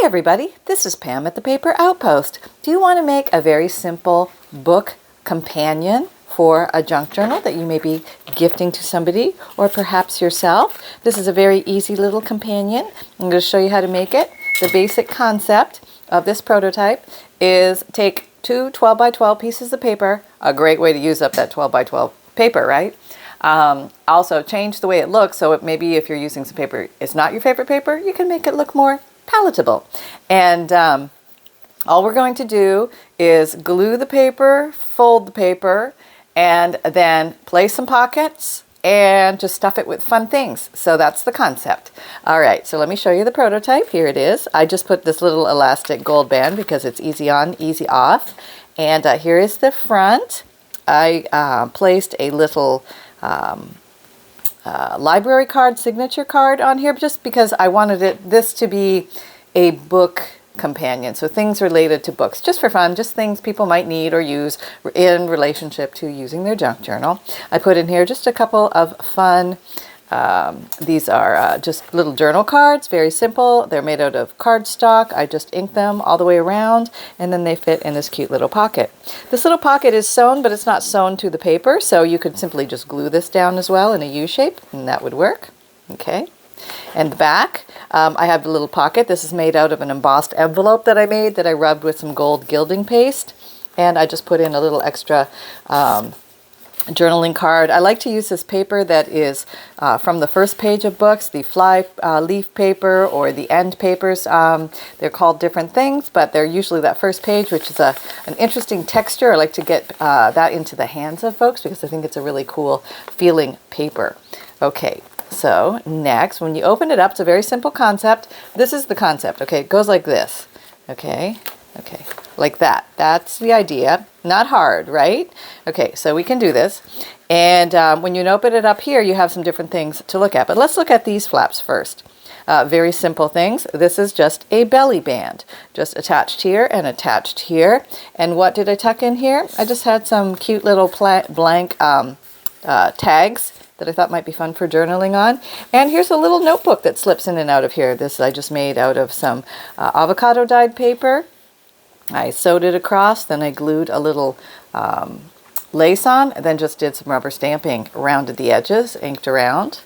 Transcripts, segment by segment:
everybody, this is Pam at the Paper Outpost. Do you want to make a very simple book companion for a junk journal that you may be gifting to somebody or perhaps yourself? This is a very easy little companion. I'm going to show you how to make it. The basic concept of this prototype is take two 12 by 12 pieces of paper, a great way to use up that 12 by 12 paper, right? Also change the way it looks, so maybe if you're using some paper it's not your favorite paper, you can make it look more palatable. And all we're going to do is glue the paper, fold the paper, and then place some pockets and just stuff it with fun things. So that's the concept. All right, so let me show you the prototype. Here it is. I just put this little elastic gold band because it's easy on, easy off. And here is the front. I placed a little library card, signature card on here just because I wanted this to be a book companion. So things related to books, just for fun, just things people might need or use in relationship to using their junk journal. I put in here just a couple of fun, these are just little journal cards, very simple. They're made out of cardstock. I just ink them all the way around and then they fit in this cute little pocket. This little pocket is sewn, but it's not sewn to the paper, so you could simply just glue this down as well in a U shape and that would work. Okay. And the back, I have a little pocket. This is made out of an embossed envelope that I made that I rubbed with some gold gilding paste. And I just put in a little extra journaling card. I like to use this paper that is from the first page of books, the fly leaf paper or the end papers. They're called different things, but they're usually that first page, which is an interesting texture. I like to get that into the hands of folks because I think it's a really cool feeling paper. Okay. So next, when you open it up, it's a very simple concept. This is the concept. Okay, it goes like this. Okay, like that. That's the idea. Not hard, right? Okay, so we can do this. And when you open it up here, you have some different things to look at. But let's look at these flaps first. Very simple things. This is just a belly band, just attached here and attached here. And what did I tuck in here? I just had some cute little blank tags that I thought might be fun for journaling on. And here's a little notebook that slips in and out of here. This I just made out of some avocado dyed paper. I sewed it across, then I glued a little lace on, and then just did some rubber stamping, rounded the edges, inked around.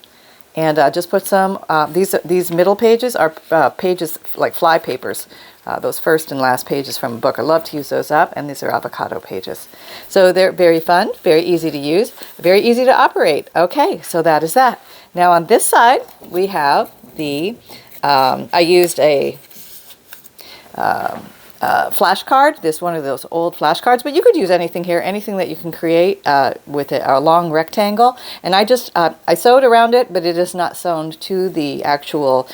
And just put some, these middle pages are pages like fly papers. Those first and last pages from a book. I love to use those up, and these are avocado pages. So they're very fun, very easy to use, very easy to operate. Okay, so that is that. Now on this side, we have the, I used a flashcard. This is one of those old flashcards, but you could use anything here, anything that you can create with a long rectangle. And I just, I sewed around it, but it is not sewn to the actual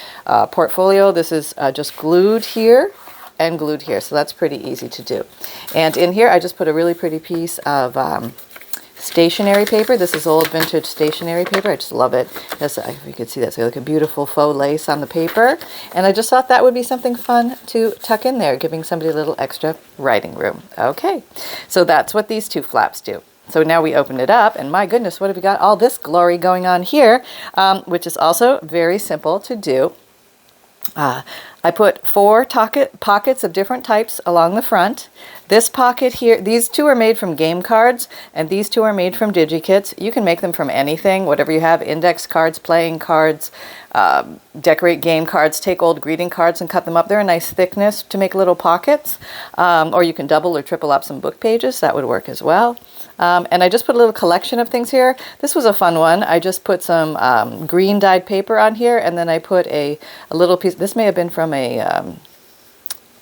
portfolio. This is just glued here and glued here. So that's pretty easy to do. And in here, I just put a really pretty piece of stationery paper. This is old vintage stationery paper. I just love it. That's, if you can see that, so like a beautiful faux lace on the paper. And I just thought that would be something fun to tuck in there, giving somebody a little extra writing room. Okay, so that's what these two flaps do. So now we open it up, and my goodness, what have we got? All this glory going on here, which is also very simple to do. I put 4 pockets of different types along the front. This pocket here, these two are made from game cards, and these two are made from DIGIKITS. You can make them from anything, whatever you have, index cards, playing cards, decorate game cards, take old greeting cards and cut them up. They're a nice thickness to make little pockets, or you can double or triple up some book pages. That would work as well. And I just put a little collection of things here. This was a fun one. I just put some green dyed paper on here, and then I put a little piece. This may have been from a,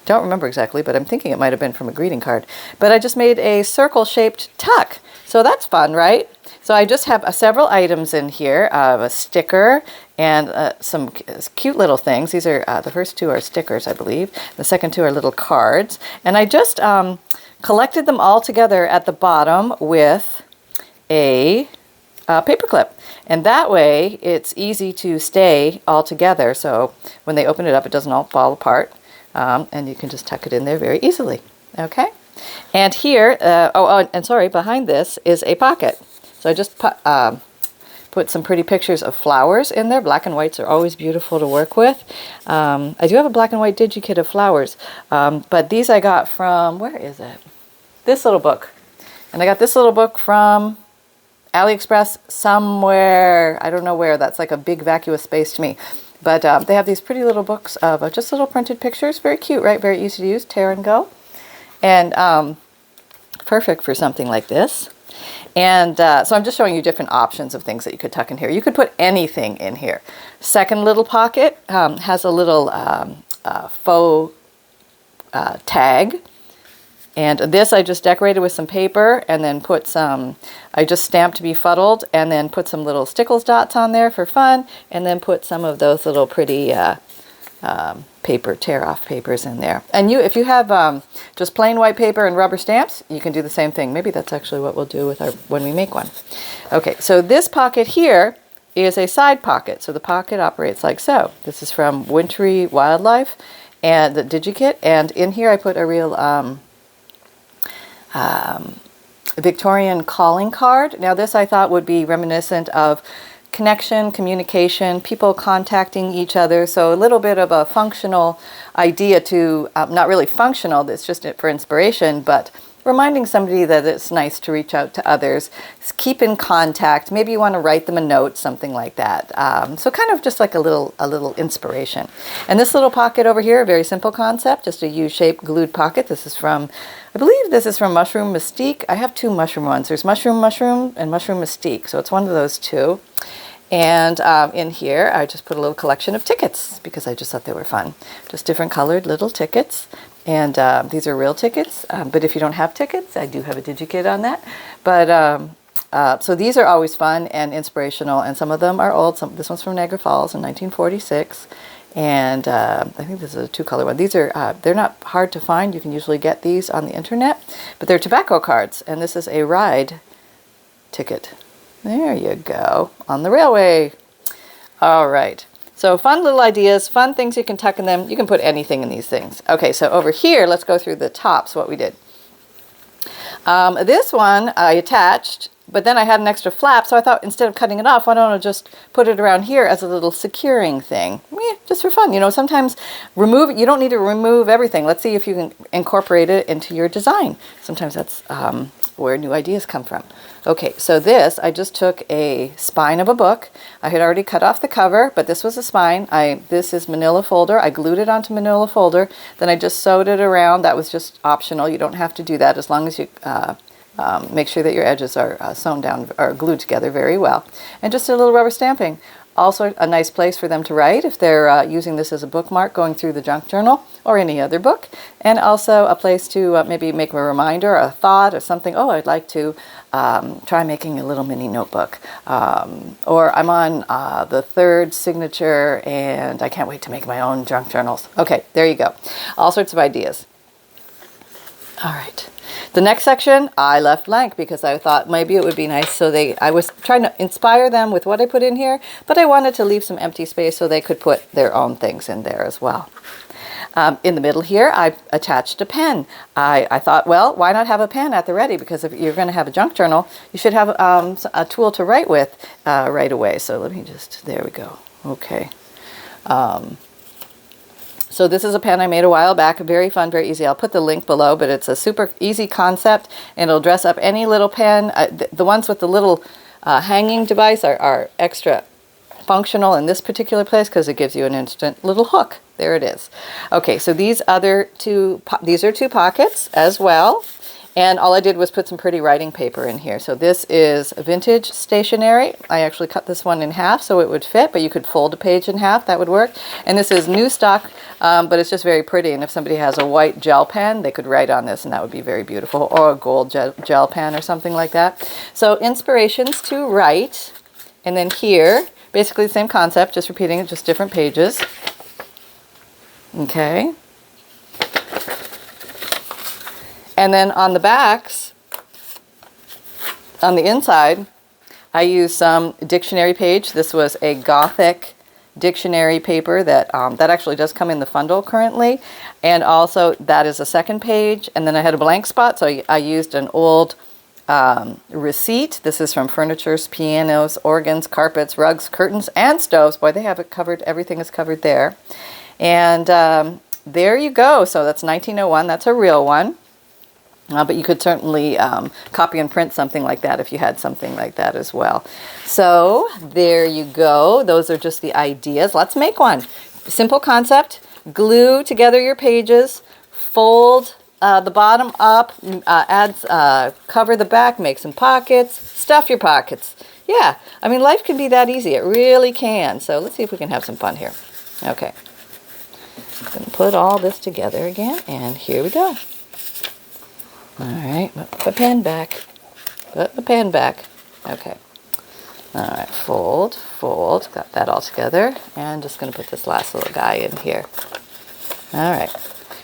don't remember exactly, but I'm thinking it might have been from a greeting card. But I just made a circle-shaped tuck. So that's fun, right? So I just have several items in here, a sticker and some cute little things. These are, the first two are stickers, I believe. The second two are little cards. And I just collected them all together at the bottom with a paper clip. And that way it's easy to stay all together. So when they open it up, it doesn't all fall apart. And you can just tuck it in there very easily. Okay. And here, and sorry, behind this is a pocket. So I just put put some pretty pictures of flowers in there. Black and whites are always beautiful to work with. I do have a black and white DIGIKIT of flowers, but these I got from, where is it? This little book. And I got this little book from AliExpress somewhere. I don't know where. That's like a big vacuous space to me. But they have these pretty little books of just little printed pictures. Very cute, right? Very easy to use. Tear and go. And perfect for something like this. And so I'm just showing you different options of things that you could tuck in here. You could put anything in here. Second little pocket has a little faux tag. And this I just decorated with some paper and then put some, I just stamped befuddled and then put some little stickles dots on there for fun, and then put some of those little pretty paper, tear-off papers in there. And if you have just plain white paper and rubber stamps, you can do the same thing. Maybe that's actually what we'll do with when we make one. Okay, so this pocket here is a side pocket. So the pocket operates like so. This is from Wintry Wildlife and the DIGIKIT, and in here I put a real Victorian calling card. Now this I thought would be reminiscent of connection, communication, people contacting each other. So a little bit of a functional idea to, not really functional, it's just for inspiration, but reminding somebody that it's nice to reach out to others, keep in contact. Maybe you want to write them a note, something like that. So kind of just like a little inspiration. And this little pocket over here, a very simple concept, just a U-shaped glued pocket. This is from, I believe this is from Mushroom Mystique. I have two mushroom ones. There's Mushroom and Mushroom Mystique. So it's one of those two. And in here, I just put a little collection of tickets because I just thought they were fun. Just different colored little tickets. And these are real tickets. But if you don't have tickets, I do have a DIGIKIT on that. But so these are always fun and inspirational. And some of them are old. This one's from Niagara Falls in 1946. And I think this is a two-color one. These are, they're not hard to find. You can usually get these on the internet. But they're tobacco cards. And this is a ride ticket. There you go, on the railway. All right, so fun little ideas, fun things you can tuck in them. You can put anything in these things. Okay, so over here, let's go through the tops, what we did. This one I attached, but then I had an extra flap, so I thought instead of cutting it off, why don't I just put it around here as a little securing thing? Yeah, just for fun. You know, sometimes you don't need to remove everything. Let's see if you can incorporate it into your design. Sometimes that's where new ideas come from. Okay, so this, I just took a spine of a book. I had already cut off the cover, but this was a spine. This is manila folder. I glued it onto manila folder. Then I just sewed it around. That was just optional. You don't have to do that as long as you make sure that your edges are sewn down or glued together very well. And just a little rubber stamping. Also a nice place for them to write if they're using this as a bookmark going through the junk journal or any other book. And also a place to maybe make a reminder, a thought or something. Oh, I'd like to try making a little mini notebook. Or I'm on the third signature and I can't wait to make my own junk journals. Okay, there you go. All sorts of ideas. All right. The next section I left blank because I thought maybe it would be nice. So I was trying to inspire them with what I put in here, but I wanted to leave some empty space so they could put their own things in there as well. In the middle here, I attached a pen. I thought, well, why not have a pen at the ready? Because if you're going to have a junk journal, you should have a tool to write with right away. So let me there we go. Okay. So this is a pen I made a while back. Very fun, very easy. I'll put the link below, but it's a super easy concept, and it'll dress up any little pen. The ones with the little hanging device are extra functional in this particular place because it gives you an instant little hook. There it is. Okay, so these are two pockets as well. And all I did was put some pretty writing paper in here. So this is vintage stationery. I actually cut this one in half so it would fit, but you could fold a page in half. That would work. And this is new stock, but it's just very pretty. And if somebody has a white gel pen, they could write on this, and that would be very beautiful. Or a gold gel pen or something like that. So inspirations to write. And then here, basically the same concept, just repeating it, just different pages. Okay. And then on the backs, on the inside, I used some dictionary page. This was a Gothic dictionary paper that actually does come in the FUNDLE currently. And also that is a second page. And then I had a blank spot, so I used an old receipt. This is from furnitures, pianos, organs, carpets, rugs, curtains, and stoves. Boy, they have it covered. Everything is covered there. And there you go. So that's 1901. That's a real one. But you could certainly copy and print something like that if you had something like that as well. So there you go. Those are just the ideas. Let's make one. Simple concept. Glue together your pages. Fold the bottom up. Cover the back. Make some pockets. Stuff your pockets. Yeah. I mean, life can be that easy. It really can. So let's see if we can have some fun here. Okay. I'm going to put all this together again. And here we go. All right, put the pen back. Put the pen back. Okay. All right, fold, fold. Got that all together. And just going to put this last little guy in here. All right.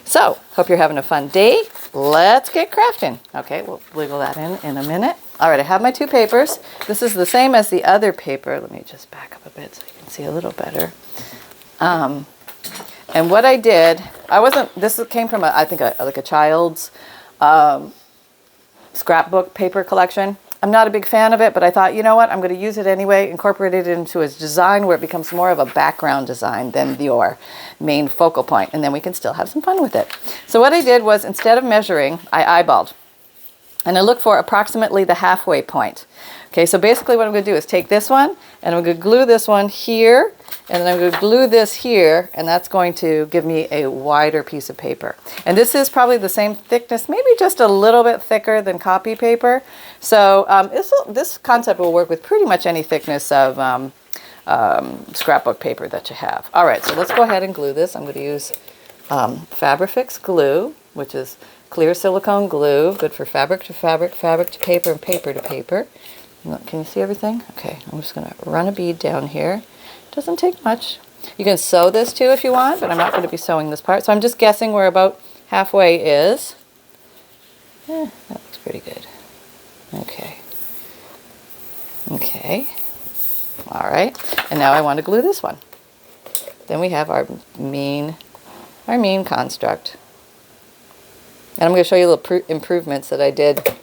So, hope you're having a fun day. Let's get crafting. Okay, we'll wiggle that in a minute. All right, I have my two papers. This is the same as the other paper. Let me just back up a bit so you can see a little better. And what I did, this came from, I think, like a child's scrapbook paper collection. I'm not a big fan of it, but I thought, you know what, I'm going to use it anyway, incorporate it into a design where it becomes more of a background design than your main focal point, and then we can still have some fun with it. So what I did was, instead of measuring, I eyeballed, and I looked for approximately the halfway point. Okay, so basically what I'm going to do is take this one, and I'm going to glue this one here, and then I'm going to glue this here, and that's going to give me a wider piece of paper. And this is probably the same thickness, maybe just a little bit thicker than copy paper. So this concept will work with pretty much any thickness of scrapbook paper that you have. All right, so let's go ahead and glue this. I'm going to use Fabrifix glue, which is clear silicone glue, good for fabric to fabric, fabric to paper, and paper to paper. Can you see everything? Okay, I'm just going to run a bead down here. Doesn't take much. You can sew this too if you want, but I'm not going to be sewing this part. So I'm just guessing where about halfway is. That looks pretty good. Okay. Okay. All right. And now I want to glue this one. Then we have our main construct. And I'm going to show you little improvements that I did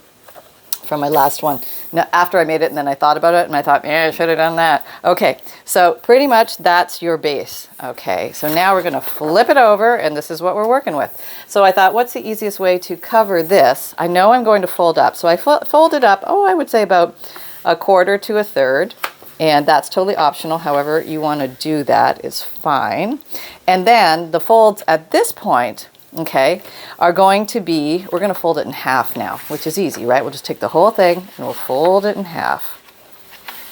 from my last one. Now, after I made it, and then I thought about it, and I thought, yeah, I should have done that. Okay, so pretty much that's your base. Okay, so now we're going to flip it over, and this is what we're working with. So I thought, what's the easiest way to cover this? I know I'm going to fold up. So I folded up, I would say about 1/4 to 1/3. And that's totally optional. However you want to do that is fine. And then the folds at this point, okay, are going to be, we're going to fold it in half now, which is easy, right? We'll just take the whole thing and we'll fold it in half.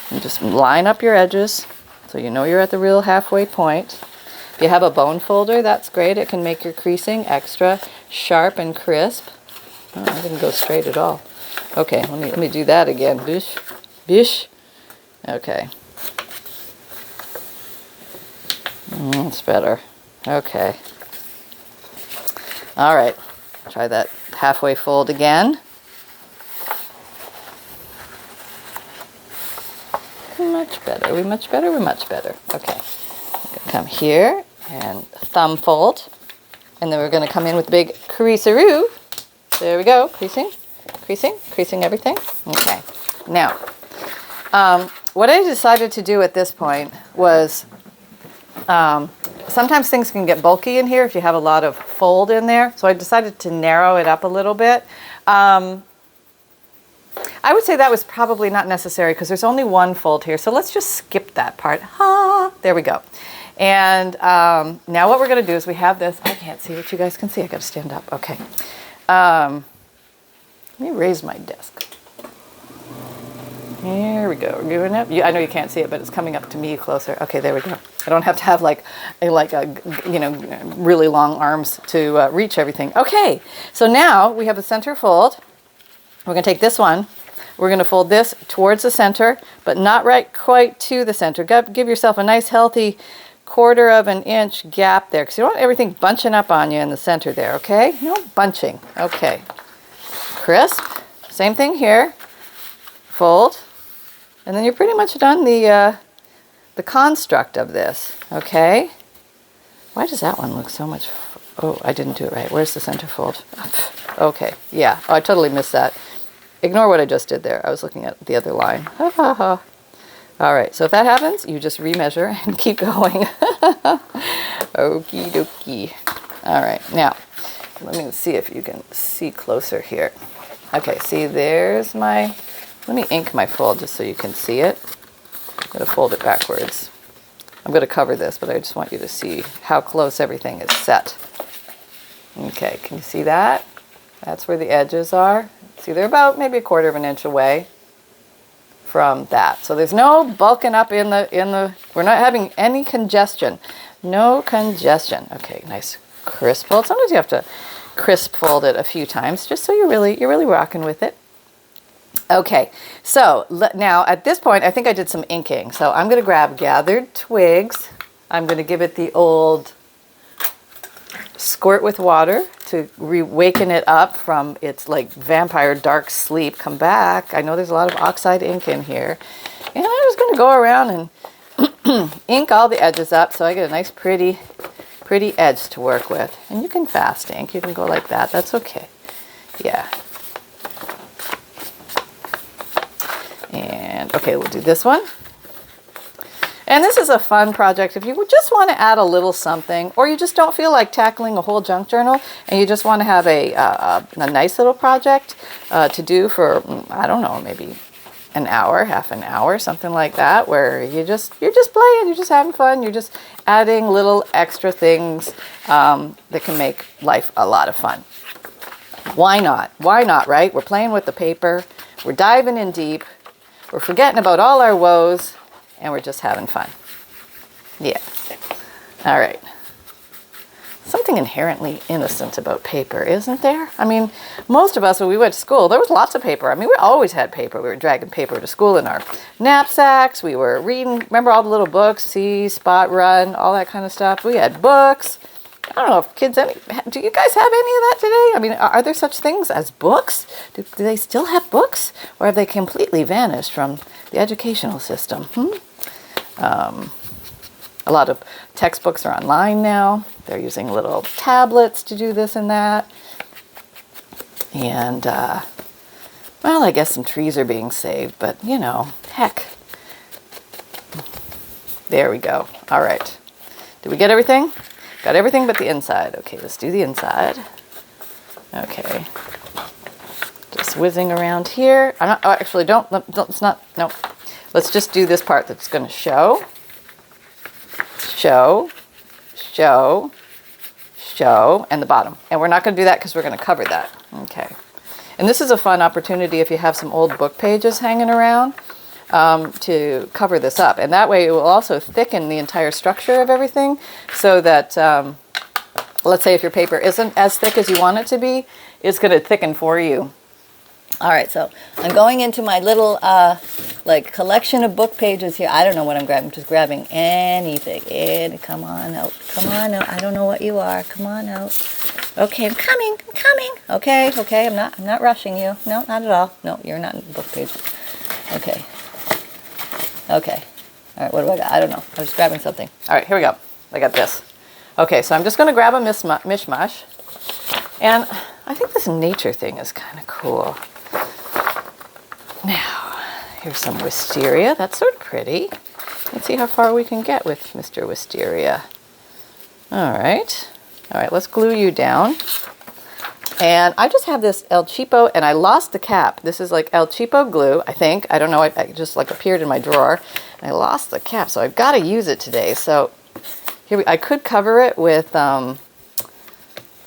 And just line up your edges so you know you're at the real halfway point. If you have a bone folder, that's great. It can make your creasing extra sharp and crisp. Oh, I didn't go straight at all. Okay, let me do that again. Bish, bish. Okay. That's better. Okay. All right, try that halfway fold again. Much better, we're much better, we're much better. Okay, come here and thumb fold. And then we're gonna come in with big creaseroo. There we go, creasing, creasing, creasing everything. Okay, now, what I decided to do at this point was, sometimes things can get bulky in here if you have a lot of fold in there. So I decided to narrow it up a little bit. I would say that was probably not necessary because there's only one fold here. So let's just skip that part. There we go. And now what we're going to do is we have this. I can't see what you guys can see. I got to stand up. Okay. Let me raise my desk. Here we go. We're doing it. I know you can't see it, but it's coming up to me closer. Okay, there we go. I don't have to have like a really long arms to reach everything. Okay, so now we have a center fold. We're going to take this one. We're going to fold this towards the center, but not right quite to the center. Give yourself a nice healthy 1/4 of an inch gap there, because you don't want everything bunching up on you in the center there, okay? No bunching. Okay. Crisp. Same thing here. Fold. And then you're pretty much done the construct of this, okay? Why does that one look so much... Oh, I didn't do it right. Where's the center fold? Okay, yeah. Oh, I totally missed that. Ignore what I just did there. I was looking at the other line. Ha ha ha. All right, so if that happens, you just remeasure and keep going. Okie dokie. All right, now, let me see if you can see closer here. Okay, see, there's my, let me ink my fold just so you can see it. I'm going to fold it backwards. I'm going to cover this, but I just want you to see how close everything is set. Okay, can you see that? That's where the edges are. See, they're about maybe 1/4 of an inch away from that. So there's no bulking up in the, we're not having any congestion. No congestion. Okay, nice crisp fold. Sometimes you have to crisp fold it a few times just so you're really rocking with it. Okay, so now at this point, I think I did some inking. So I'm going to grab Gathered Twigs. I'm going to give it the old squirt with water to waken it up from its like vampire dark sleep. Come back. I know there's a lot of oxide ink in here. And I'm just going to go around and ink all the edges up so I get a nice pretty edge to work with. And you can fast ink. You can go like that. That's okay. Yeah. And okay, we'll do this one. And this is a fun project if you just want to add a little something, or you just don't feel like tackling a whole junk journal and you just want to have a nice little project to do for, I don't know, maybe an hour, half an hour, something like that, where you're just playing, you're just having fun, you're just adding little extra things that can make life a lot of fun. Why not? Why not, right? We're playing with the paper, we're diving in deep, we're forgetting about all our woes, and we're just having fun. Yeah. All right. Something inherently innocent about paper, isn't there? I mean, most of us, when we went to school, there was lots of paper. I mean, we always had paper. We were dragging paper to school in our knapsacks. We were reading, remember all the little books, See, Spot, Run, all that kind of stuff. We had books. I don't know if kids, do you guys have any of that today? I mean, are there such things as books? Do they still have books? Or have they completely vanished from the educational system? A lot of textbooks are online now. They're using little tablets to do this and that. And, well, I guess some trees are being saved, but, you know, heck. There we go. All right. Did we get everything? Got everything but the inside. Okay, let's do the inside. Okay. Just whizzing around here. I'm not, oh, actually, let's not, no. Let's just do this part that's going to show, and the bottom. And we're not going to do that because we're going to cover that. Okay. And this is a fun opportunity if you have some old book pages hanging around to cover this up. And that way it will also thicken the entire structure of everything so that, let's say if your paper isn't as thick as you want it to be, it's going to thicken for you. All right, so I'm going into my little like collection of book pages here. I don't know what I'm grabbing. I'm just grabbing anything. Come on out. Come on out. I don't know what you are. Come on out. Okay, I'm coming. I'm coming. Okay. I'm not rushing you. No, not at all. No, you're not in the book page. Okay. All right, what do I got? I don't know. I was grabbing something. All right, here we go. I got this. Okay, so I'm just going to grab a mishmash. And I think this nature thing is kind of cool. Now, here's some wisteria. That's sort of pretty. Let's see how far we can get with Mr. Wisteria. All right, let's glue you down. And I just have this El Cheapo, and I lost the cap. This is like El Cheapo glue, I think. I don't know, it just like appeared in my drawer. And I lost the cap, so I've got to use it today. So here I could cover it with like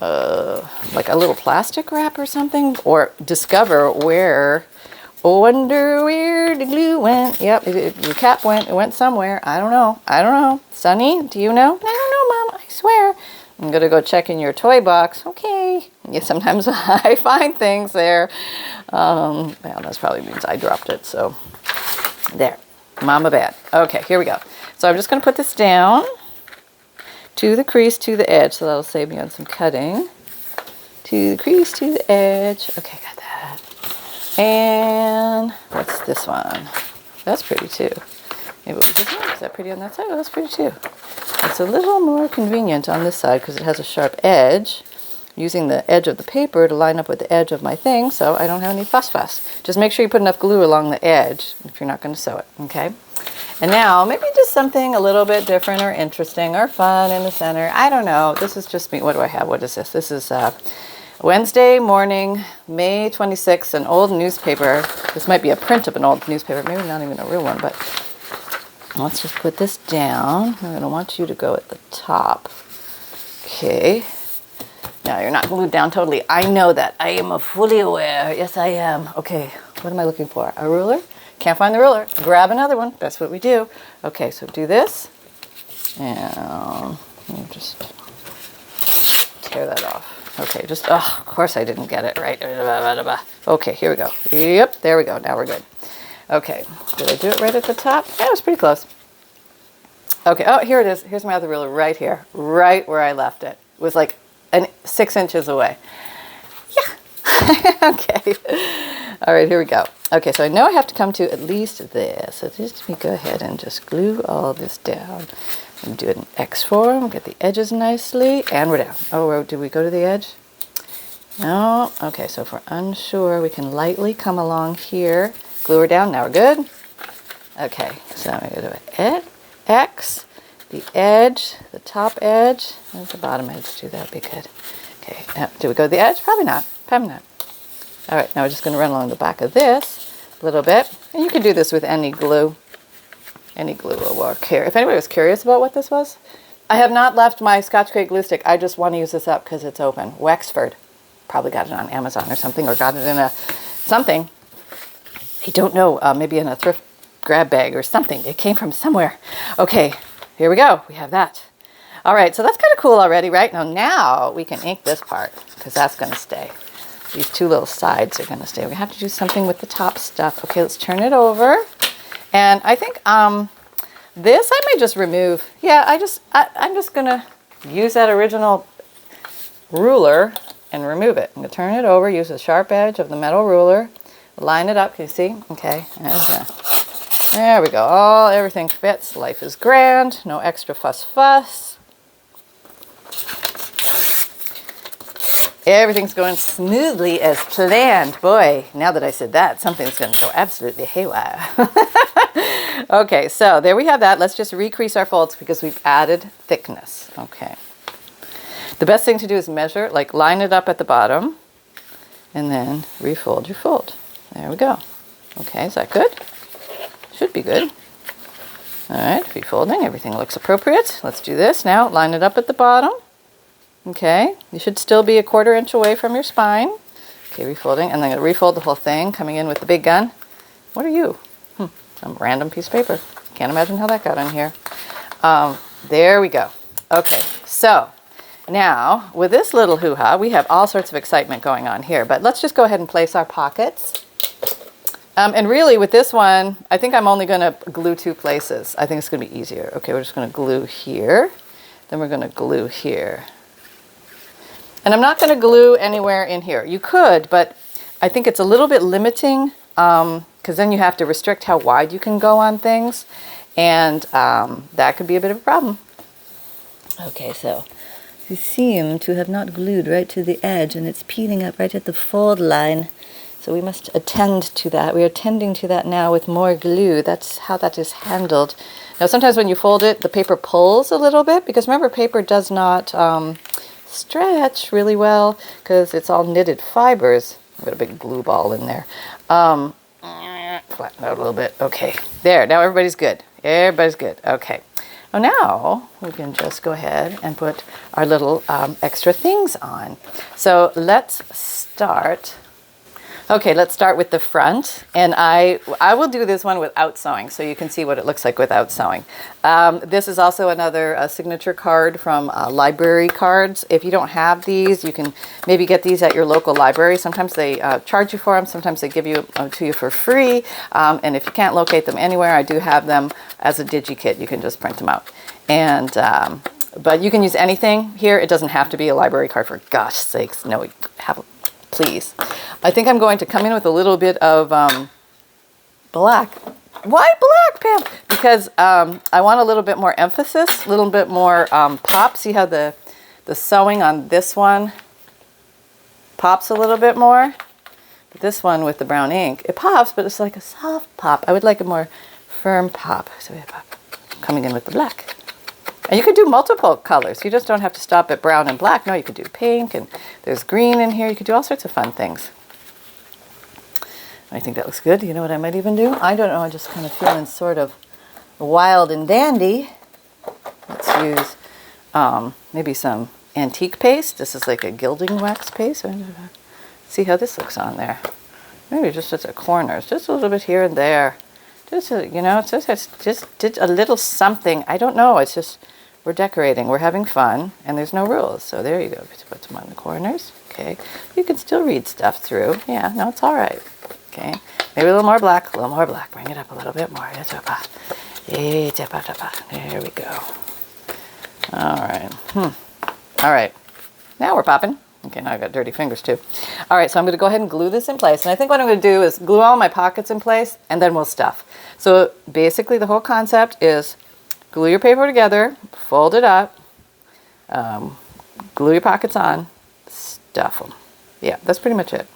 a little plastic wrap or something, or discover wonder where the glue went. Yep, your cap went somewhere. I don't know. Sunny, do you know? I don't know, Mom, I swear. I'm gonna go check in your toy box. Okay. Yeah, sometimes I find things there. Well, that probably means I dropped it, so there. Mama bad. Okay, here we go. So I'm just gonna put this down to the crease, to the edge, so that'll save me on some cutting. To the crease, to the edge. Okay, got that. And what's this one? That's pretty too. Maybe we'll do that. Is that pretty on that side? Oh, that's pretty too. It's a little more convenient on this side because it has a sharp edge. using the edge of the paper to line up with the edge of my thing so I don't have any fuss. Just make sure you put enough glue along the edge if you're not going to sew it, okay? And now maybe just something a little bit different or interesting or fun in the center. I don't know. This is just me. What do I have? What is this? This is Wednesday morning, May 26th, an old newspaper. This might be a print of an old newspaper, maybe not even a real one, but let's just put this down. I'm going to want you to go at the top. Okay. Now you're not glued down totally. I know that. I am fully aware. Yes, I am. Okay. What am I looking for? A ruler? Can't find the ruler. Grab another one. That's what we do. Okay, so do this. And just tear that off. Okay, just, oh, of course I didn't get it right. Okay, here we go. Yep, there we go. Now we're good. Okay, did I do it right at the top? Yeah, it was pretty close. Okay, oh, here it is. Here's my other ruler right here, right where I left it. It was like 6 inches away. Yeah. Okay. All right, here we go. Okay, so I know I have to come to at least there. So just let me go ahead and just glue all this down. And do it in X form, get the edges nicely, and we're down. Oh, did we go to the edge? No. Okay, so if we're unsure, we can lightly come along here, glue her down. Now we're good. Okay, so I'm going to do X, the edge, the top edge, and the bottom edge too. That would be good. Okay, do we go to the edge? Probably not. Probably not. All right, now we're just going to run along the back of this a little bit. And you can do this with any glue. Any glue will work here. If anybody was curious about what this was, I have not left my Scotch Crate glue stick. I just want to use this up because it's open. Wexford. Probably got it on Amazon or something, or got it in a something. I don't know, maybe in a thrift grab bag or something. It came from somewhere. Okay, here we go. We have that. All right, so that's kind of cool already, right? Now we can ink this part because that's going to stay. These two little sides are going to stay. We have to do something with the top stuff. Okay, let's turn it over. And I think this I may just remove. Yeah, I'm just going to use that original ruler and remove it. I'm going to turn it over, use the sharp edge of the metal ruler, line it up. Can you see? Okay, there we go. Everything fits. Life is grand. No extra fuss. Everything's going smoothly as planned. Boy, now that I said that, something's going to go absolutely haywire. Okay, so there we have that. Let's just recrease our folds because we've added thickness. Okay. The best thing to do is measure, like line it up at the bottom, and then refold your fold. There we go. Okay, is that good? Should be good. All right, refolding. Everything looks appropriate. Let's do this now. Line it up at the bottom. Okay, you should still be 1/4 inch away from your spine. Okay, refolding, and then I'm going to refold the whole thing, coming in with the big gun. What are you? Some random piece of paper. Can't imagine how that got on here. There we go. Okay, so now with this little hoo-ha, we have all sorts of excitement going on here, but let's just go ahead and place our pockets. And really with this one, I think I'm only going to glue 2 places. I think it's going to be easier. Okay, we're just going to glue here. Then we're going to glue here. And I'm not going to glue anywhere in here. You could, but I think it's a little bit limiting because then you have to restrict how wide you can go on things. And that could be a bit of a problem. Okay, so you seem to have not glued right to the edge and it's peeling up right at the fold line. So we must attend to that. We are tending to that now with more glue. That's how that is handled. Now sometimes when you fold it, the paper pulls a little bit because remember paper does not stretch really well because it's all knitted fibers. I've got a big glue ball in there. Flatten out a little bit. Okay, there. Now everybody's good. Everybody's good. Okay. Well, now we can just go ahead and put our little extra things on. So let's start. Okay, let's start with the front, and I will do this one without sewing, so you can see what it looks like without sewing. This is also another signature card from library cards. If you don't have these, you can maybe get these at your local library. Sometimes they charge you for them, sometimes they give you to you for free, and if you can't locate them anywhere, I do have them as a DIGIKIT. You can just print them out. And but you can use anything here. It doesn't have to be a library card, for gosh sakes. No, please. I think I'm going to come in with a little bit of black. Why black, Pam? Because I want a little bit more emphasis, a little bit more pop. See how the sewing on this one pops a little bit more. But this one with the brown ink, it pops, but it's like a soft pop. I would like a more firm pop. So we have coming in with the black. And you could do multiple colors. You just don't have to stop at brown and black. No, you could do pink, and there's green in here. You could do all sorts of fun things. I think that looks good. You know what I might even do? I don't know. I'm just kind of feeling sort of wild and dandy. Let's use maybe some antique paste. This is like a gilding wax paste. See how this looks on there. Maybe just at the corners, just a little bit here and there. Just you know, it's just did a little something. I don't know. It's just we're decorating. We're having fun, and there's no rules. So there you go. Put some on the corners. Okay. You can still read stuff through. Yeah. No, it's all right. Okay. Maybe a little more black. A little more black. Bring it up a little bit more. There we go. All right. All right. Now we're popping. Okay, now I've got dirty fingers too. All right, so I'm going to go ahead and glue this in place. And I think what I'm going to do is glue all my pockets in place, and then we'll stuff. So basically the whole concept is glue your paper together, fold it up, glue your pockets on, stuff them. Yeah, that's pretty much it.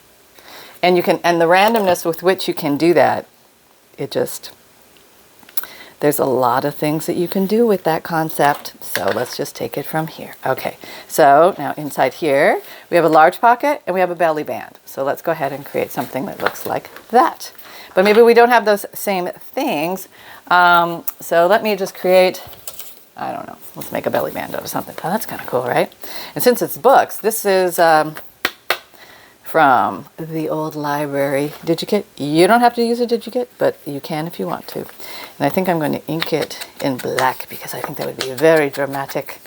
And you can, and the randomness with which you can do that, it just, there's a lot of things that you can do with that concept. So let's just take it from here. Okay, so now inside here, we have a large pocket and we have a belly band. So let's go ahead and create something that looks like that. But maybe we don't have those same things. So let me just create, I don't know, let's make a belly band out of something. Oh, that's kind of cool, right? And since it's books, this is from the old library DIGIKIT. You don't have to use a DIGIKIT, but you can if you want to. And I think I'm going to ink it in black because I think that would be very dramatic.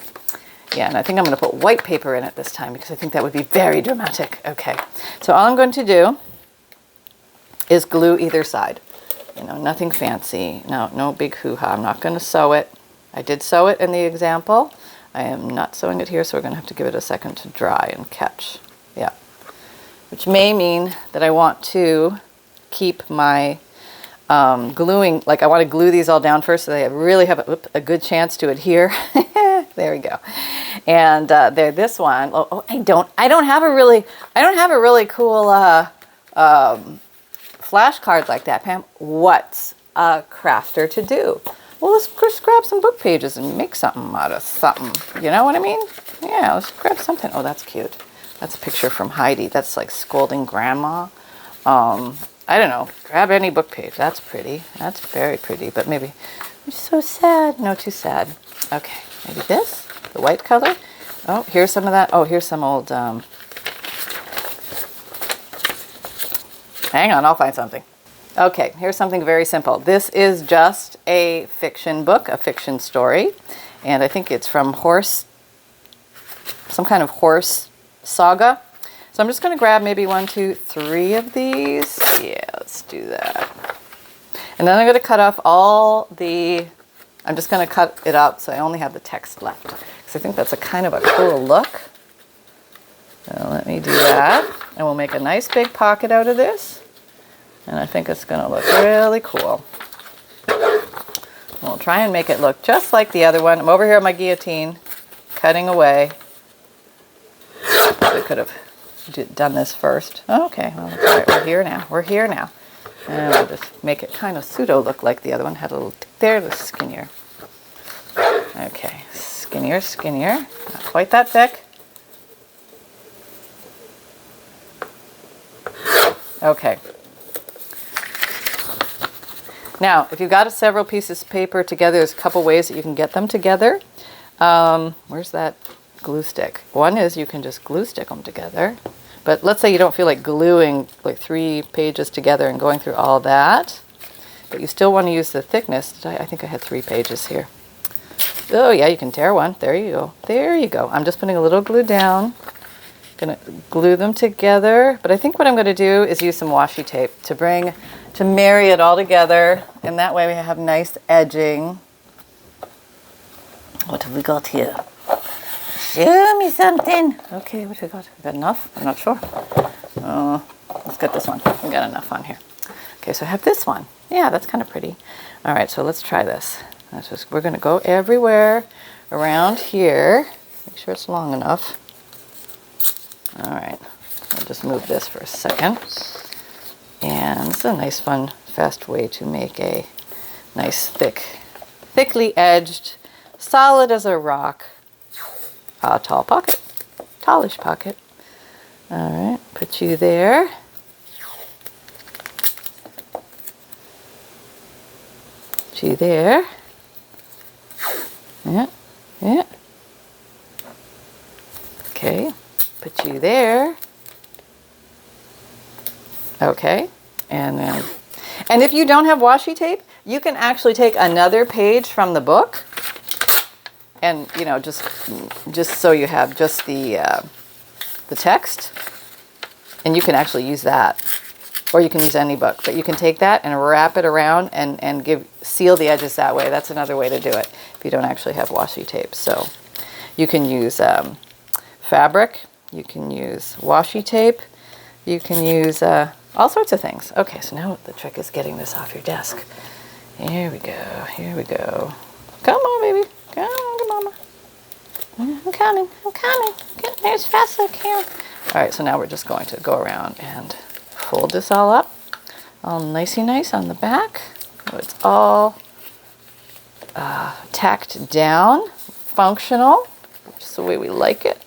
Yeah, and I think I'm going to put white paper in it this time because I think that would be very dramatic. Okay, so all I'm going to do is glue either side. You know, nothing fancy. No big hoo-ha. I'm not going to sew it. I did sew it in the example. I am not sewing it here, so we're going to have to give it a second to dry and catch. Yeah. Which may mean that I want to keep my gluing, like I want to glue these all down first so they really have a good chance to adhere. There we go. And there, this one, I don't have a really cool flashcard like that, Pam. What's a crafter to do? Well, let's just grab some book pages and make something out of something. You know what I mean? Yeah, let's grab something. Oh, that's cute. That's a picture from Heidi. That's like scolding grandma. I don't know. Grab any book page. That's pretty. That's very pretty. But maybe it's so sad. No, too sad. Okay, maybe this, the white color. Oh, here's some of that. Oh, here's some old. Hang on, I'll find something. Okay, here's something very simple. This is just a fiction book, a fiction story, and I think it's from some kind of horse saga. So I'm just going to grab maybe 1, 2, 3 of these. Yeah, let's do that. And then I'm going to cut off I'm just going to cut it out so I only have the text left. Because I think that's a kind of a cool look. So let me do that. And we'll make a nice big pocket out of this. And I think it's going to look really cool. We'll try and make it look just like the other one. I'm over here on my guillotine, cutting away. I could have done this first. Okay, well, that's all right. We're here now. We're here now. And we'll just make it kind of pseudo look like the other one. Had a little, there, the skinnier. Okay, skinnier. Not quite that thick. Okay. Now, if you've got several pieces of paper together, there's a couple ways that you can get them together. Where's that glue stick? One is you can just glue stick them together. But let's say you don't feel like gluing like 3 pages together and going through all that. But you still want to use the thickness. I think I had 3 pages here. Oh yeah, you can tear one. There you go. There you go. I'm just putting a little glue down. Gonna glue them together. But I think what I'm going to do is use some washi tape to marry it all together, and that way we have nice edging. What have we got here? Show me something. Okay, what have we got? We got enough? I'm not sure. Let's get this one. We got enough on here. Okay, so I have this one. Yeah, that's kind of pretty. All right, so let's try this. We're going to go everywhere around here. Make sure it's long enough. All right, we'll just move this for a second. And it's a nice, fun, fast way to make a nice, thickly edged, solid as a rock, tall pocket, tallish pocket. All right, put you there. Put you there. Yeah, yeah. Okay, put you there. Okay, and then, and if you don't have washi tape, you can actually take another page from the book, and you know, just so you have just the text, and you can actually use that, or you can use any book, but you can take that and wrap it around and seal the edges that way. That's another way to do it if you don't actually have washi tape. So you can use fabric, you can use washi tape, you can use all sorts of things. Okay, so now the trick is getting this off your desk. Here we go, here we go. Come on, baby. Come on, mama. I'm counting, Get there as fast as I can. All right, so now we're just going to go around and fold this all up. All nicey nice on the back. So it's all tacked down, functional, just the way we like it.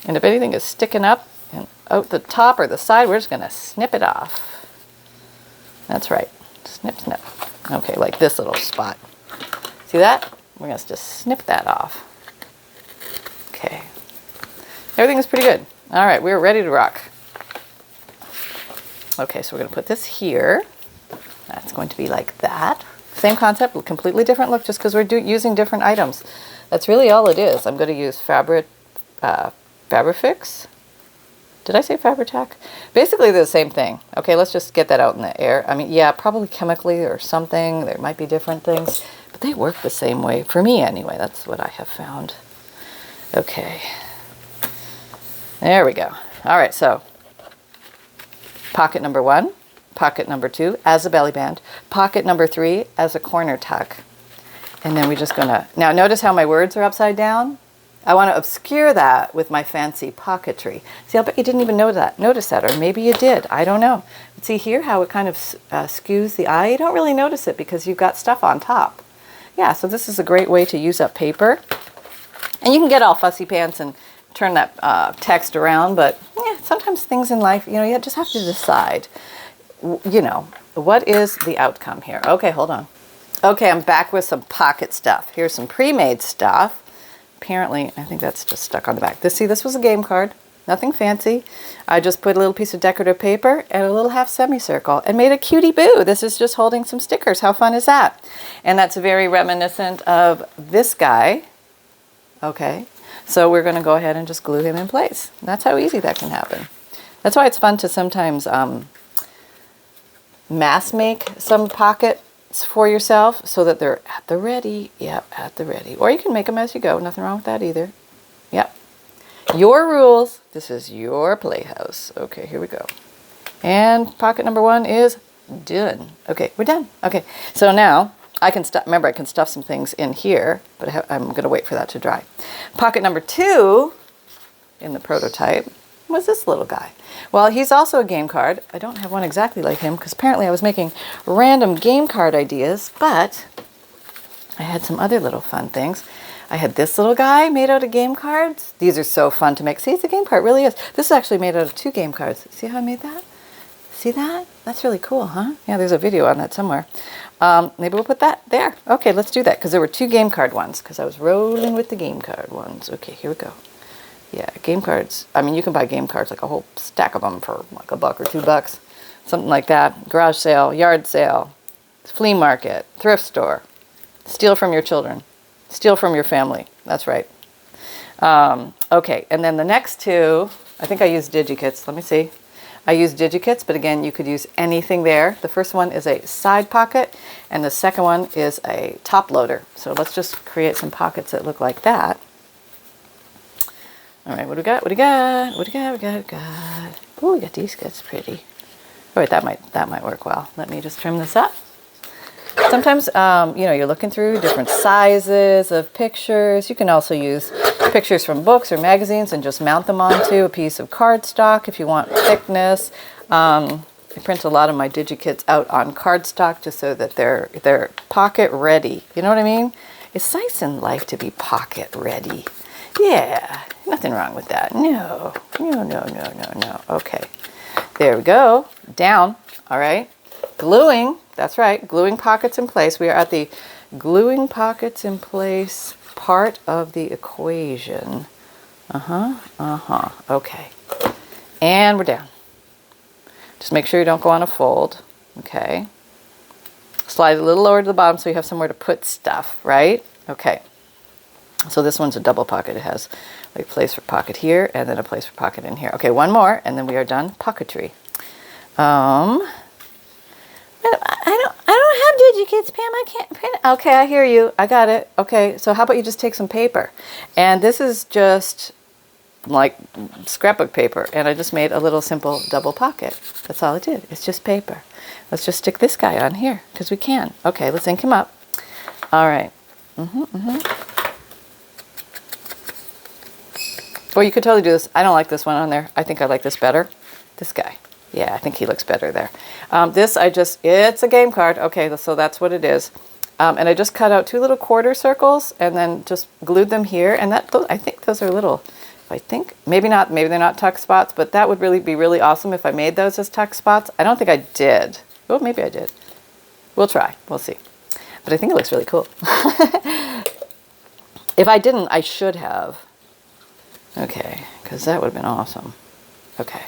And if anything is sticking up and out the top or the side, we're just going to snip it off. That's right. Snip, snip. Okay, like this little spot. See that? We're going to just snip that off. Okay. Everything is pretty good. All right, we're ready to rock. Okay, so we're going to put this here. That's going to be like that. Same concept, completely different look just because we're using different items. That's really all it is. I'm going to use Fabrifix. Did I say Fabri-Tac? Basically they're the same thing. Okay, let's just get that out in the air. I mean, yeah, probably chemically or something. There might be different things, but they work the same way. For me anyway, that's what I have found. Okay. There we go. All right, so pocket number 1, pocket number 2 as a belly band, pocket number 3 as a corner tuck. And then we're just gonna, now notice how my words are upside down? I want to obscure that with my fancy pocketry. See, I'll bet you didn't even notice that, or maybe you did. I don't know. But see here how it kind of skews the eye? You don't really notice it because you've got stuff on top. Yeah, so this is a great way to use up paper. And you can get all fussy pants and turn that text around, but yeah, sometimes things in life, you know, you just have to decide, you know, what is the outcome here? Okay, hold on. Okay, I'm back with some pocket stuff. Here's some pre-made stuff. Apparently, I think that's just stuck on the back. See, this was a game card. Nothing fancy. I just put a little piece of decorative paper and a little half semicircle and made a cutie boo. This is just holding some stickers. How fun is that? And that's very reminiscent of this guy. Okay, so we're going to go ahead and just glue him in place. That's how easy that can happen. That's why it's fun to sometimes mass make some pockets for yourself so that they're at the ready. Yep, at the ready. Or you can make them as you go. Nothing wrong with that either. Yep. Your rules. This is your playhouse. Okay, here we go. And pocket number 1 is done. Okay, we're done. Okay, so now I can remember I can stuff some things in here, but I'm going to wait for that to dry. Pocket number 2 in the prototype was this little guy. Well, he's also a game card. I don't have one exactly like him because apparently I was making random game card ideas, but I had some other little fun things. I had this little guy made out of game cards. These are so fun to make. See, it's a game card, it really is. This is actually made out of 2 game cards. See how I made that? See that? That's really cool, huh? Yeah, there's a video on that somewhere. Maybe we'll put that there. Okay, let's do that because there were 2 game card ones because I was rolling with the game card ones. Okay, here we go. Yeah, game cards. I mean, you can buy game cards, like a whole stack of them for like $1 or $2, something like that. Garage sale, yard sale, flea market, thrift store. Steal from your children. Steal from your family. That's right. Okay, and then the next 2, I think I used DIGIKITS. Let me see. I used DIGIKITS, but again, you could use anything there. The first one is a side pocket, and the second one is a top loader. So let's just create some pockets that look like that. All right, what do we got? What do we got? What do we got? We got. Oh, we got these. That's pretty. All right, that might work well. Let me just trim this up. Sometimes, you know, you're looking through different sizes of pictures. You can also use pictures from books or magazines and just mount them onto a piece of cardstock if you want thickness. I print a lot of my DIGIKITS out on cardstock just so that they're pocket ready. You know what I mean? It's nice in life to be pocket ready. Yeah, nothing wrong with that. No. Okay, there we go. Down. All right. Gluing. That's right. Gluing pockets in place. We are at the gluing pockets in place part of the equation. Okay. And we're down. Just make sure you don't go on a fold. Okay. Slide a little lower to the bottom so you have somewhere to put stuff, right? Okay. So this one's a double pocket. It has a place for pocket here and then a place for pocket in here. Okay, one more and then we are done pocketry. I don't have DIGIKITS, Pam. I can't print it. Okay, I hear you. I got it. Okay, so how about you just take some paper? And this is just like scrapbook paper. And I just made a little simple double pocket. That's all I did. It's just paper. Let's just stick this guy on here because we can. Okay, let's ink him up. All right. Well, you could totally do this. I don't like this one on there. I think I like this better. This guy. Yeah, I think he looks better there. It's a game card. Okay, so that's what it is. And I just cut out 2 little quarter circles and then just glued them here. And I think those are little, maybe not, maybe they're not tuck spots, but that would really be really awesome if I made those as tuck spots. I don't think I did. Well, maybe I did. We'll try. We'll see. But I think it looks really cool. If I didn't, I should have. Okay, because that would have been awesome. Okay.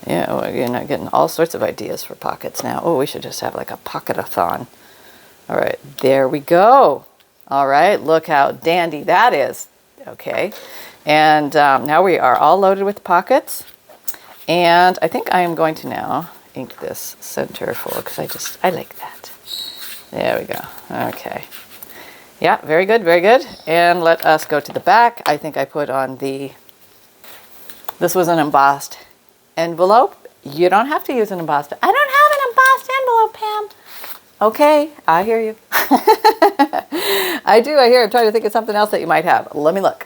Yeah, well, you're not getting all sorts of ideas for pockets now. Oh, we should just have like a pocket-a-thon. All right, there we go. All right, look how dandy that is. Okay, and now we are all loaded with pockets. And I think I am going to now ink this center full because I like that. There we go. Okay. Yeah, very good, very good. And let us go to the back. I think I put on this was an embossed envelope. You don't have to use an embossed. I don't have an embossed envelope, Pam. Okay, I hear you. I do, I hear. I'm trying to think of something else that you might have. Let me look.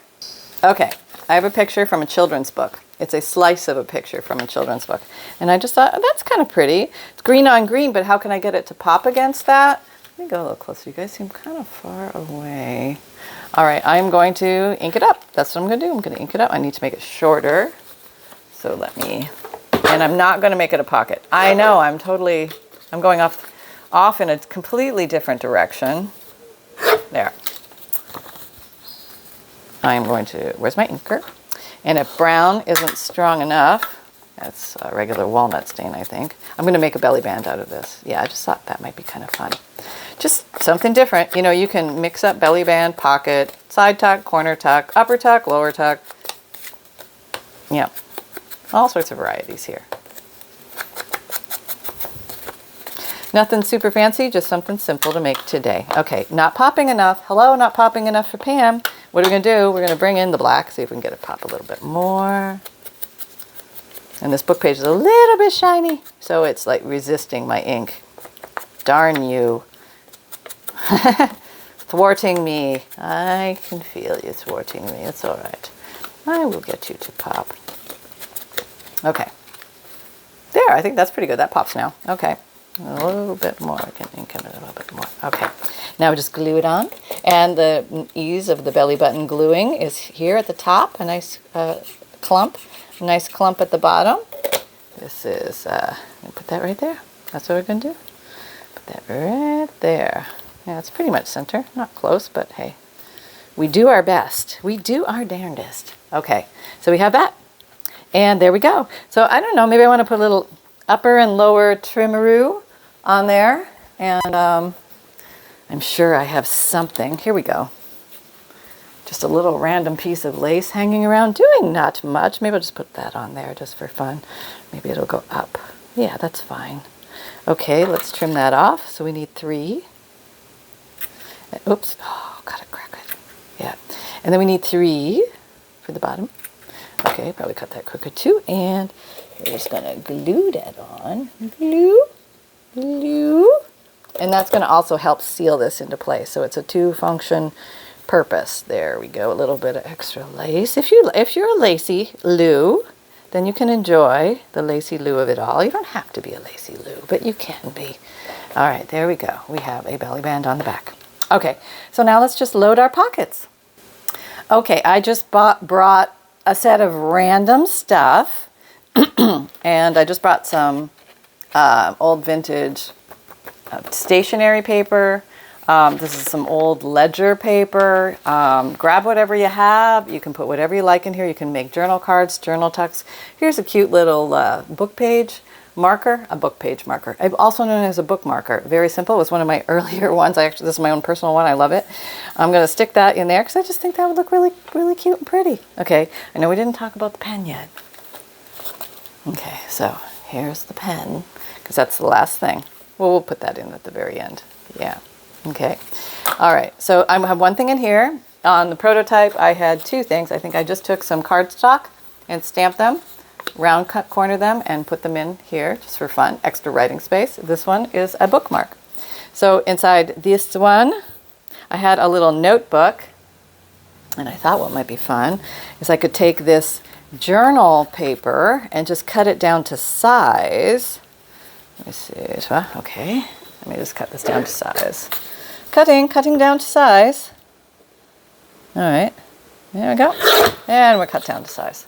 Okay, I have a picture from a children's book. It's a slice of a picture from a children's book. And I just thought, oh, that's kind of pretty. It's green on green, but how can I get it to pop against that? Let me go a little closer. You guys seem kind of far away. All right, I'm going to ink it up. That's what I'm going to do. I'm going to ink it up. I need to make it shorter. So and I'm not going to make it a pocket. I know, I'm going off in a completely different direction. There. I'm going to, where's my inker? And if brown isn't strong enough, that's a regular walnut stain, I think. I'm going to make a belly band out of this. Yeah, I just thought that might be kind of fun. Just something different. You know, you can mix up belly band, pocket, side tuck, corner tuck, upper tuck, lower tuck. Yeah, all sorts of varieties here. Nothing super fancy, just something simple to make today. Okay, not popping enough. Hello, not popping enough for Pam. What are we going to do? We're going to bring in the black, see if we can get it pop a little bit more. And this book page is a little bit shiny, so it's like resisting my ink. Darn you. Thwarting me. I can feel you thwarting me. It's all right. I will get you to pop. Okay. There, I think that's pretty good. That pops now. Okay. A little bit more. I can ink it a little bit more. Okay. Now we just glue it on. And the ease of the belly button gluing is here at the top. A nice clump. A nice clump at the bottom. This is, put that right there. That's what we're going to do. Put that right there. Yeah, it's pretty much center. Not close, but hey. We do our best. We do our darndest. Okay. So we have that. And there we go. So I don't know. Maybe I want to put a little upper and lower trimmeroo on there. And I'm sure I have something. Here we go. Just a little random piece of lace hanging around, doing not much. Maybe I'll just put that on there just for fun. Maybe it'll go up. Yeah, that's fine. Okay, let's trim that off. So we need 3. Oops. Oh, gotta crack it. Yeah. And then we need 3 for the bottom. Okay, probably cut that crooked too. And we're just gonna glue that on. Glue. Glue. And that's gonna also help seal this into place. So it's a 2-function purpose. There we go, a little bit of extra lace. If you're a lacy Lou, then you can enjoy the lacy Lou of it all. You don't have to be a lacy Lou, but you can be. All right, there we go. We have a belly band on the back. Okay, so now let's just load our pockets. Okay, I just brought a set of random stuff, and I just brought some old vintage stationery paper. This is some old ledger paper. Grab whatever you have. You can put whatever you like in here. You can make journal cards, journal tucks. Here's a cute little book page marker, a book page marker, also known as a book marker. Very simple. It was one of my earlier ones. This is my own personal one. I love it. I'm going to stick that in there because I just think that would look really, really cute and pretty. Okay, I know we didn't talk about the pen yet. Okay, so here's the pen because that's the last thing. Well, we'll put that in at the very end. Yeah. Okay. All right. So I have one thing in here. On the prototype, I had two things. I think I just took some cardstock and stamped them, round cut corner them, and put them in here just for fun. Extra writing space. This one is a bookmark. So inside this one, I had a little notebook, and I thought what might be fun is I could take this journal paper and just cut it down to size. Let me see. Okay. Let me just cut this down to size. Cutting down to size. All right, there we go. And we're cut down to size.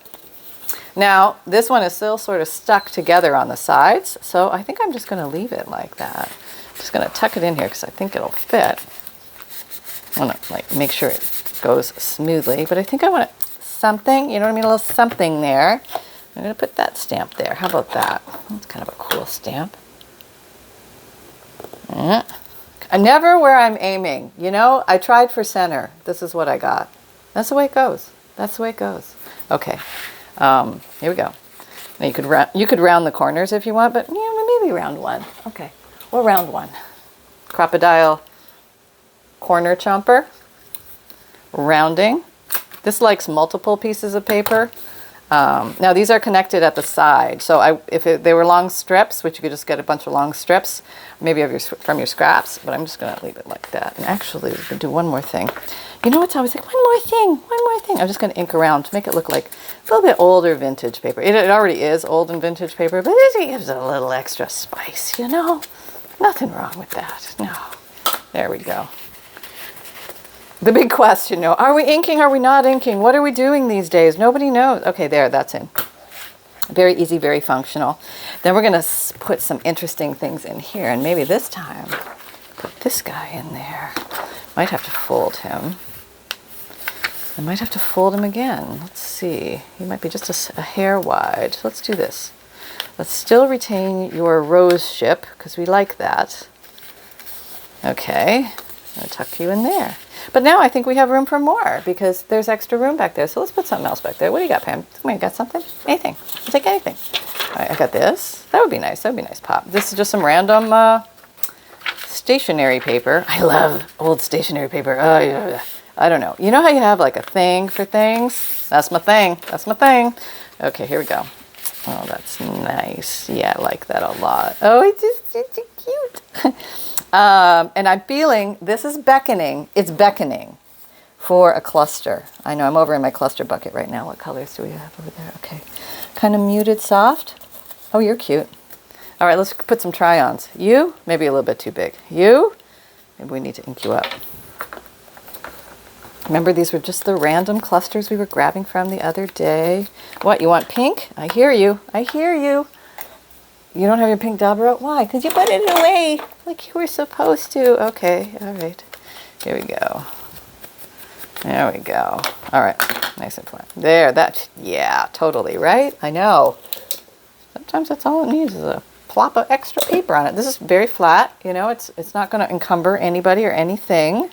Now, this one is still sort of stuck together on the sides, so I think I'm just going to leave it like that. I'm just going to tuck it in here because I think it'll fit. I want to make sure it goes smoothly, but I think I want something, you know what I mean, a little something there. I'm going to put that stamp there. How about that? That's kind of a cool stamp. Never where I'm aiming. You know, I tried for center. This is what I got. That's the way it goes. That's the way it goes. Okay. Here we go. Now you could round the corners if you want, but maybe round one. Okay. We'll round one. Crocodile corner chomper. Rounding. This likes multiple pieces of paper. Now these are connected at the side, so if they were long strips, which you could just get a bunch of long strips, maybe from your scraps, but I'm just going to leave it like that. And actually, we're going to do one more thing. You know what's always like, one more thing. I'm just going to ink around to make it look like a little bit older vintage paper. It already is old and vintage paper, but it gives it a little extra spice, you know? Nothing wrong with that. No. There we go. The big question, are we inking? Are we not inking? What are we doing these days? Nobody knows. Okay, there, that's in. Very easy, very functional. Then we're going to put some interesting things in here, and maybe this time put this guy in there. Might have to fold him. I might have to fold him again. Let's see. He might be just a hair wide. Let's do this. Let's still retain your rose ship, because we like that. Okay. I'm going to tuck you in there. But now I think we have room for more because there's extra room back there. So let's put something else back there. What do you got, Pam? Come on, you got something? Anything. I'll take anything. All right, I got this. That would be nice. That would be a nice pop. This is just some random stationery paper. I love old stationery paper. Oh, yeah. I don't know. You know how you have like a thing for things? That's my thing. That's my thing. Okay, here we go. Oh, that's nice. Yeah, I like that a lot. Oh, it's just cute. And I'm feeling this is beckoning. It's beckoning for a cluster. I know I'm over in my cluster bucket right now. What colors do we have over there? Okay. Kind of muted soft. Oh, you're cute. All right, let's put some try-ons. You, maybe a little bit too big. You, maybe we need to ink you up. Remember, these were just the random clusters we were grabbing from the other day. What, you want pink? I hear you. I hear you. You don't have your pink Dobro? Why? Because you put it away like you were supposed to. Okay, all right. Here we go. There we go. All right, nice and flat. There, that, yeah, totally, right? I know. Sometimes that's all it needs is a plop of extra paper on it. This is very flat, you know, it's not going to encumber anybody or anything.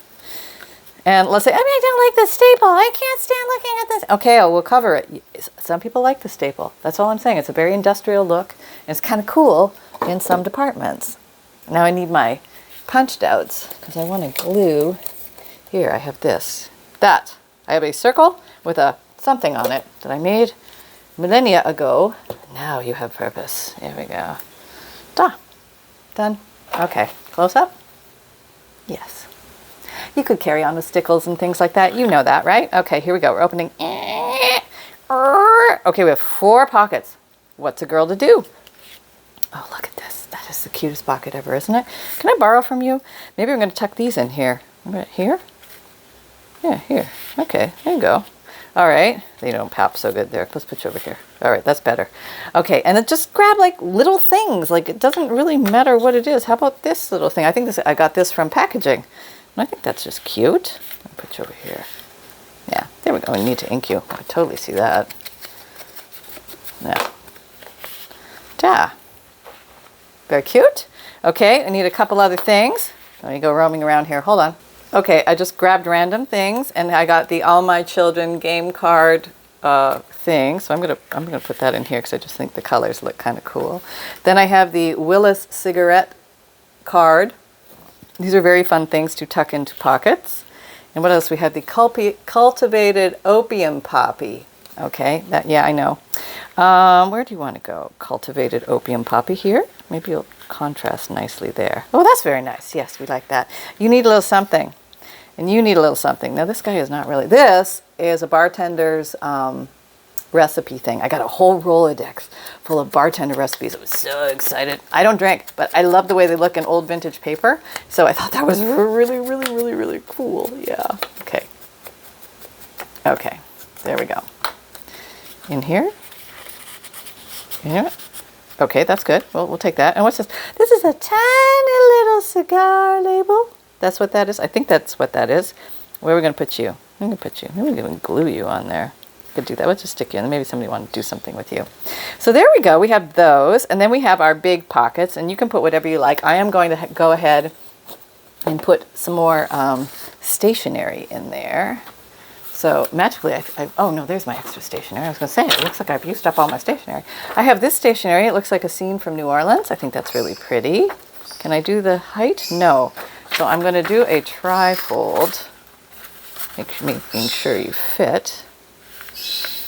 And let's say, I don't like the staple. I can't stand looking at this. Okay, we'll cover it. Some people like the staple. That's all I'm saying. It's a very industrial look. And it's kind of cool in some departments. Now I need my punched outs because I want to glue. Here, I have this. That. I have a circle with a something on it that I made millennia ago. Now you have purpose. Here we go. Done. Okay. Close up. Yes. You could carry on with stickles and things like that. You know that, right? Okay, here we go. We're opening. Okay, we have 4 pockets. What's a girl to do? Oh, look at this. That is the cutest pocket ever, isn't it? Can I borrow from you? Maybe I'm going to tuck these in here. Here? Yeah, here. Okay, there you go. All right. They don't pop so good there. Let's put you over here. All right, that's better. Okay, and then just grab like little things. Like it doesn't really matter what it is. How about this little thing? I got this from packaging. And I think that's just cute. I'll put you over here. Yeah, there we go. We need to ink you. I totally see that. Yeah. Ta. Very cute. Okay, I need a couple other things. Let me go roaming around here. Hold on. Okay, I just grabbed random things, and I got the All My Children game card thing. So I'm gonna put that in here because I just think the colors look kind of cool. Then I have the Willis cigarette card. These are very fun things to tuck into pockets. And what else? We have the cultivated opium poppy. Okay, that, yeah, I know. Where do you want to go? Cultivated opium poppy here. Maybe it'll contrast nicely there. Oh, that's very nice. Yes, we like that. You need a little something. And you need a little something. Now, this guy is not really. This is a bartender's recipe thing. I got a whole Rolodex full of bartender recipes. I was so excited. I don't drink, but I love the way they look in old vintage paper. So I thought that was really, really, really, really cool. Yeah. Okay. Okay. There we go. In here. Yeah. Okay, that's good. Well, we'll take that. And what's this? This is a tiny little cigar label. That's what that is? I think that's what that is. Where are we going to put you? I'm going to put you. Maybe we can glue you on there. Could do that. We'll just stick you in. Maybe somebody want to do something with you. So there we go. We have those. And then we have our big pockets. And you can put whatever you like. I am going to go ahead and put some more stationery in there. So magically, oh no, there's my extra stationery. I was going to say, it looks like I've used up all my stationery. I have this stationery. It looks like a scene from New Orleans. I think that's really pretty. Can I do the height? No. So I'm going to do a tri-fold, making sure you fit.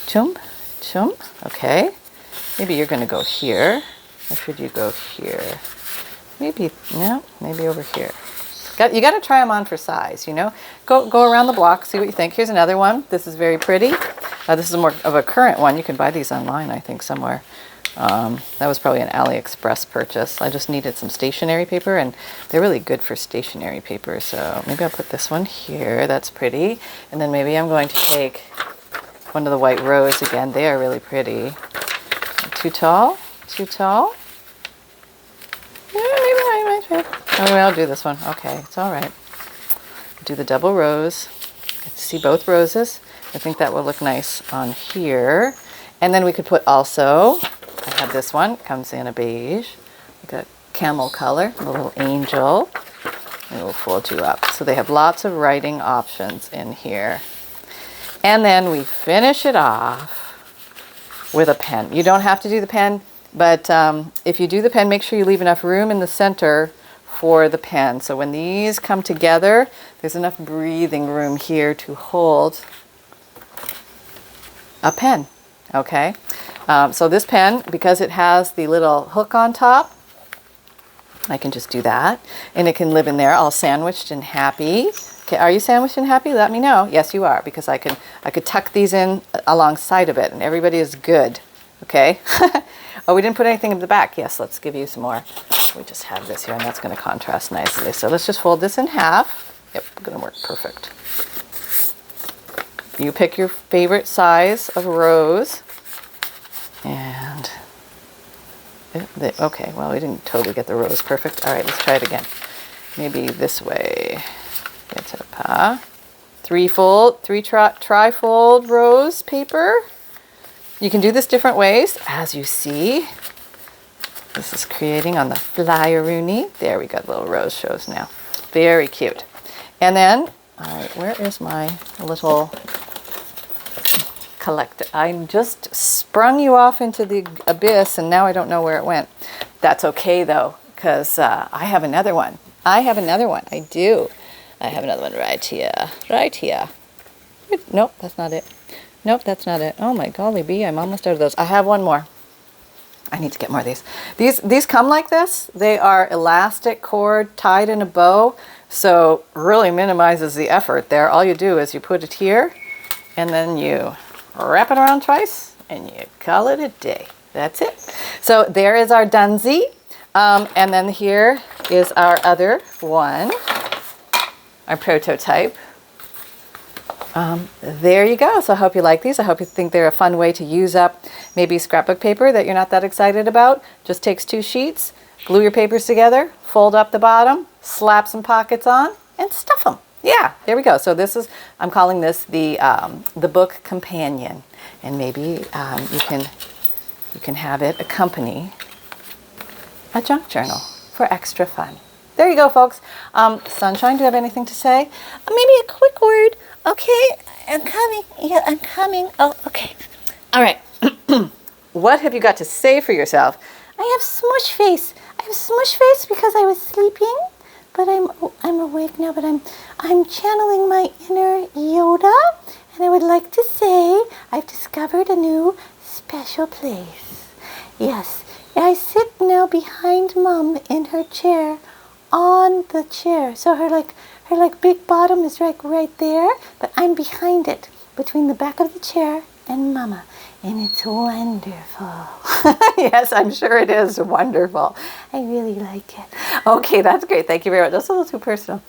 Chum, chum. Okay. Maybe you're going to go here. Or should you go here? Maybe, no, maybe over here. You got to try them on for size, you know. Go around the block, see what you think. Here's another one. This is very pretty. This is more of a current one. You can buy these online, I think, somewhere. That was probably an AliExpress purchase. I just needed some stationery paper, and they're really good for stationery paper. So maybe I'll put this one here. That's pretty. And then maybe I'm going to take one of the white rose again. They are really pretty. Too tall? Too tall? Yeah, maybe I might. Oh, I'll do this one. Okay, it's all right. Do the double rose. Get to see both roses. I think that will look nice on here. And then we could put also, I have this one, comes in a beige, like a camel color, a little angel. And it will fold you up. So they have lots of writing options in here. And then we finish it off with a pen. You don't have to do the pen. But if you do the pen, make sure you leave enough room in the center for the pen. So when these come together, there's enough breathing room here to hold a pen. Okay. So this pen, because it has the little hook on top, I can just do that. And it can live in there all sandwiched and happy. Okay, are you sandwiched and happy? Let me know. Yes, you are, because I could tuck these in alongside of it, and everybody is good. Okay. Oh, we didn't put anything in the back. Yes, let's give you some more. We just have this here, and that's going to contrast nicely. So let's just fold this in half. Yep, going to work perfect. You pick your favorite size of rose. And, okay, well, we didn't totally get the rose perfect. All right, let's try it again. Maybe this way. Get a pa. Tri-fold rose paper. You can do this different ways, as you see. This is creating on the fly-a-rooney. There we go, the little rose shows now. Very cute. And then, all right, where is my little collector? I just sprung you off into the abyss, and now I don't know where it went. That's okay, though, because I have another one. I do. I have another one right here. Right here. Nope, that's not it. Nope, that's not it. Oh my golly bee, I'm almost out of those. I have one more. I need to get more of these. These come like this. They are elastic cord tied in a bow. So really minimizes the effort there. All you do is you put it here and then you wrap it around twice and you call it a day. That's it. So there is our Dunsie. And then here is our other one, our prototype. There you go. So I hope you like these. I hope you think they're a fun way to use up maybe scrapbook paper that you're not that excited about. Just takes 2 sheets, glue your papers together, fold up the bottom, slap some pockets on, and stuff them. Yeah, there we go. So this is, I'm calling this the book companion. And maybe you can have it accompany a junk journal for extra fun. There you go, folks. Sunshine, do you have anything to say? Maybe a quick word. Okay, I'm coming. Yeah, I'm coming. Oh, okay. All right. What have you got to say for yourself? I have smush face. I have smush face because I was sleeping, but I'm awake now. But I'm channeling my inner Yoda, and I would like to say I've discovered a new special place. Yes, I sit now behind Mom in her chair, on the chair. So her big bottom is right there, but I'm behind it, between the back of the chair and Mama. And it's wonderful. Yes, I'm sure it is wonderful. I really like it. Okay, that's great. Thank you very much. That's a little too personal.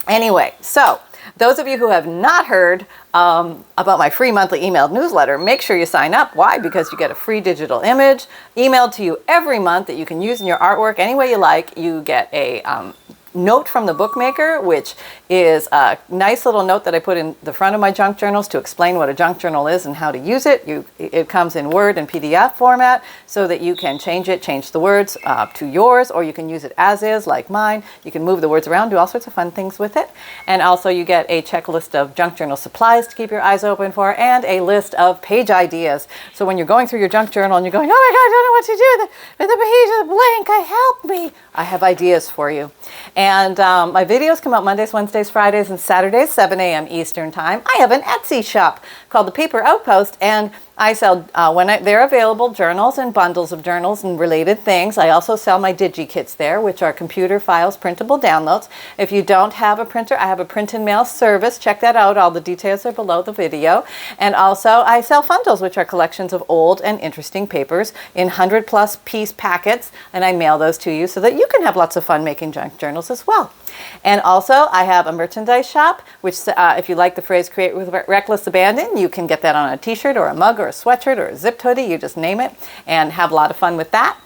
Anyway, so those of you who have not heard about my free monthly emailed newsletter, make sure you sign up. Why? Because you get a free digital image emailed to you every month that you can use in your artwork any way you like. You get a note from the bookmaker, which is a nice little note that I put in the front of my junk journals to explain what a junk journal is and how to use it. It comes in Word and PDF format so that you can change the words to yours, or you can use it as is, like mine. You can move the words around, do all sorts of fun things with it. And also you get a checklist of junk journal supplies to keep your eyes open for, and a list of page ideas. So when you're going through your junk journal and you're going, oh my God, I don't know what to do, the page is blank, help me. I have ideas for you. And my videos come out Mondays, Wednesdays, Fridays, and Saturdays, 7 a.m. Eastern Time. I have an Etsy shop called the Paper Outpost, and I sell, they're available, journals and bundles of journals and related things. I also sell my DIGIKITS there, which are computer files, printable downloads. If you don't have a printer, I have a print and mail service. Check that out. All the details are below the video. And also, I sell FUNDLEs, which are collections of old and interesting papers in 100+ piece packets, and I mail those to you so that you can have lots of fun making junk journals as well. And also, I have a merchandise shop, which if you like the phrase create with reckless abandon, you can get that on a t-shirt or a mug or a sweatshirt or a zipped hoodie, you just name it, and have a lot of fun with that.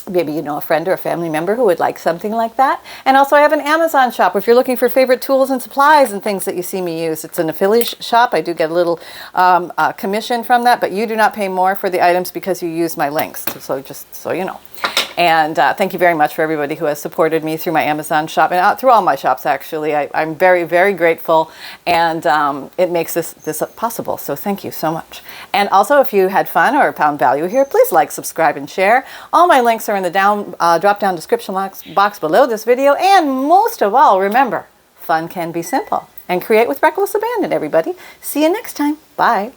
Maybe you know a friend or a family member who would like something like that. And also I have an Amazon shop if you're looking for favorite tools and supplies and things that you see me use. It's an affiliate shop. I do get a little commission from that, but you do not pay more for the items because you use my links. So just so you know. And thank you very much for everybody who has supported me through my Amazon shop and through all my shops, actually. I'm very, very grateful, and it makes this possible. So thank you so much. And also, if you had fun or found value here, please like, subscribe, and share. All my links are in the drop-down description box below this video. And most of all, remember, fun can be simple. And create with reckless abandon, everybody. See you next time. Bye.